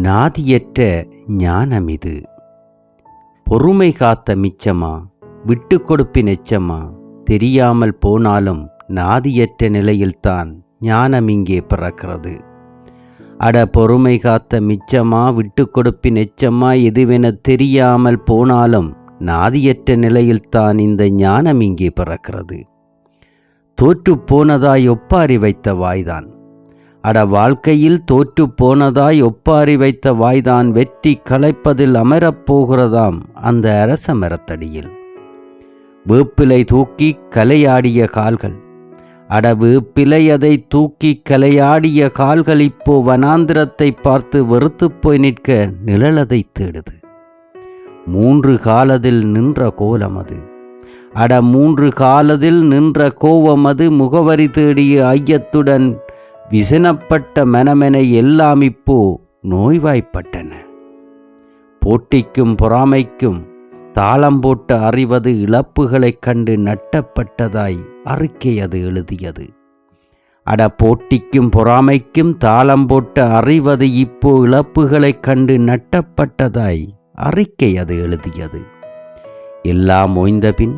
நாதியற்ற ஞானமிது. பொறுமை காத்த மிச்சமா, விட்டு கொடுப்பின் எச்சமா, தெரியாமல் போனாலும் நாதியற்ற நிலையில்தான் ஞானம் இங்கே பிறக்கிறது. அட பொறுமை காத்த மிச்சமா, விட்டு கொடுப்பின் எச்சமா, எதுவென தெரியாமல் போனாலும் நாதியற்ற நிலையில்தான் இந்த ஞானம் இங்கே பிறக்கிறது. தோற்று போனதாய் ஒப்பாரி வைத்த வாய்தான், அட வாழ்க்கையில் தோற்று போனதாய் ஒப்பாரி வைத்த வாய்தான் வெற்றி களைப்பதில் அமரப்போகிறதாம் அந்த அரச மரத்தடியில். வேப்பிலை தூக்கி கலையாடிய கால்கள், அட வேப்பிலை அதை தூக்கி கலையாடிய கால்கள் இப்போ வனாந்திரத்தை பார்த்து வெறுத்து போய் நிற்க நிழலதை தேடுது. 3 காலத்தில் நின்ற கோலம் அது, அட 3 காலத்தில் நின்ற கோவம் அது. முகவரி தேடிய ஐயத்துடன் விசனப்பட்ட மனமென எல்லாம் இப்போ நோய்வாய்ப்பட்டன. போட்டிக்கும் பொறாமைக்கும் தாளம் போட்டு அறிவது இழப்புகளைக் கண்டு நட்டப்பட்டதாய் அறிக்கை அது எழுதியது. அட போட்டிக்கும் பொறாமைக்கும் தாளம் போட்டு அறிவது இப்போ இழப்புகளைக் கண்டு நட்டப்பட்டதாய் அறிக்கை அது எழுதியது. எல்லாம் ஓய்ந்தபின்,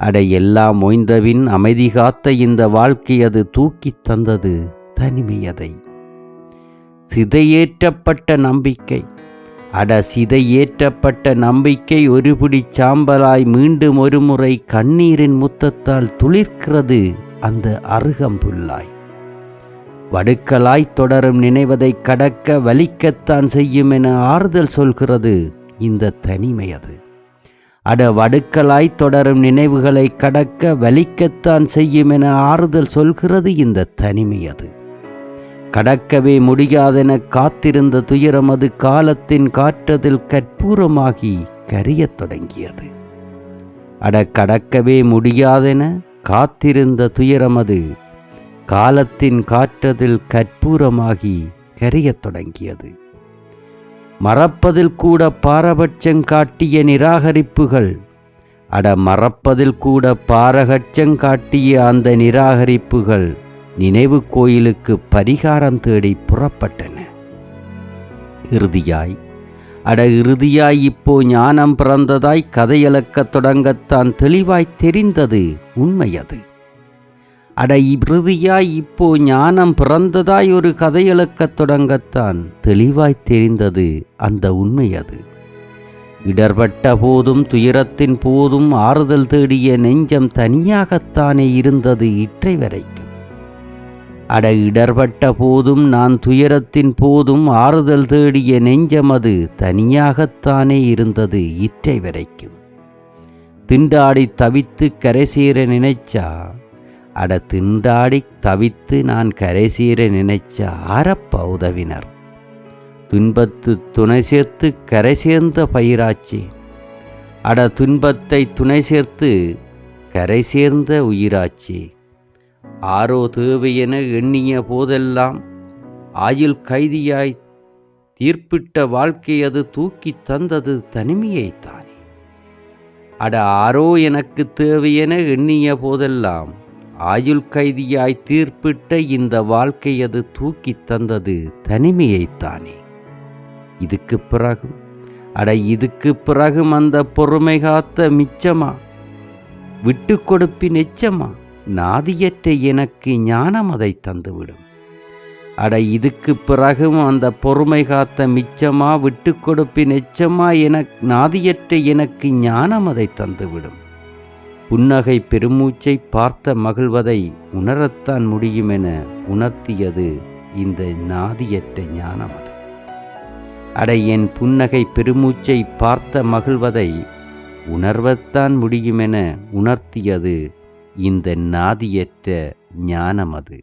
அட எல்லாம் ஓய்ந்தபின் அமைதி காத்த இந்த வாழ்க்கை அது தூக்கி தந்தது தனிமையதை. சிதையேற்றப்பட்ட நம்பிக்கை, அட சிதையேற்றப்பட்ட நம்பிக்கை ஒரு பிடி சாம்பலாய் மீண்டும் ஒரு முறை கண்ணீரின் முத்தத்தால் துளிர்க்கிறது அந்த அருகம்புல்லாய். வடுக்களாய் தொடரும் நினைவதை கடக்க வலிக்கத்தான் செய்யும் என ஆறுதல் சொல்கிறது இந்த தனிமையது. அட வடுக்களாய் தொடரும் நினைவுகளை கடக்க வலிக்கத்தான் செய்யும் என ஆறுதல் சொல்கிறது இந்த தனிமையது. கடக்கவே முடியாதென காத்திருந்த துயரம் அது காலத்தின் காற்றதில் கற்பூரமாகி கரியத் தொடங்கியது. அட கடக்கவே முடியாதென காத்திருந்த துயரம் அது காலத்தின் காற்றதில் கற்பூரமாகி கரியத் தொடங்கியது. மறப்பதில் கூட பாரபட்சம் காட்டிய நிராகரிப்புகள், அட மறப்பதில் கூட பாரபட்சம் காட்டிய அந்த நிராகரிப்புகள் நினைவு கோயிலுக்கு பரிகாரம் தேடி புறப்பட்டன. இறுதியாய் இப்போ ஞானம் பிறந்ததாய் கதையளக்கத் தொடங்கத்தான் தெளிவாய் தெரிந்தது உண்மையது. அட இறுதியாய் இப்போ ஞானம் பிறந்ததாய் ஒரு கதையளக்கத் தொடங்கத்தான் தெளிவாய் தெரிந்தது அந்த உண்மையது. இடர்பட்ட போதும் துயரத்தின் போதும் ஆறுதல் தேடிய நெஞ்சம் தனியாகத்தானே இருந்தது இற்றை வரைக்கும். அட இடர்பட்ட போதும் நான் துயரத்தின் போதும் ஆறுதல் தேடிய நெஞ்சம் அது தனியாகத்தானே இருந்தது இற்றை வரைக்கும். திண்டாடி தவித்து கரை சேர நினைச்சா, அட திண்டாடி தவித்து நான் கரை சேர நினைச்சா ஆரப்ப உதவினர். துன்பத்து துணை சேர்த்து கரை சேர்ந்த பயிராச்சே, அட துன்பத்தை துணை சேர்த்து கரை சேர்ந்த உயிராச்சே. ஆரோ தேவையென எண்ணிய போதெல்லாம் ஆயுள் கைதியாய் தீர்ப்பிட்ட வாழ்க்கை அது தூக்கி தந்தது தனிமையைத்தானே. அட ஆரோ எனக்கு தேவையென எண்ணிய போதெல்லாம் ஆயுள் கைதியாய் தீர்ப்பிட்ட இந்த வாழ்க்கை அது தூக்கி தந்தது தனிமையைத்தானே. இதுக்கு பிறகும், அட இதுக்கு பிறகும் அந்த பொறுமை காத்த மிச்சமா, விட்டு கொடுப்பின் எச்சமா, நாதியற்ற எனக்கு ஞானம் அதை தந்துவிடும். அட இதுக்கு பிறகும் அந்த பொறுமை காத்த மிச்சமா, விட்டு கொடுப்பின் எச்சமா, நாதியற்ற எனக்கு ஞானம் அதை தந்துவிடும். புன்னகை பெருமூச்சை பார்த்த மகிழ்வதை உணரத்தான் முடியுமென உணர்த்தியது இந்த நாதியற்ற ஞானம் அது. அட என் புன்னகை பெருமூச்சை பார்த்த மகிழ்வதை உணர்வத்தான் முடியுமென உணர்த்தியது இந்த நாதியற்ற ஞானம் அது.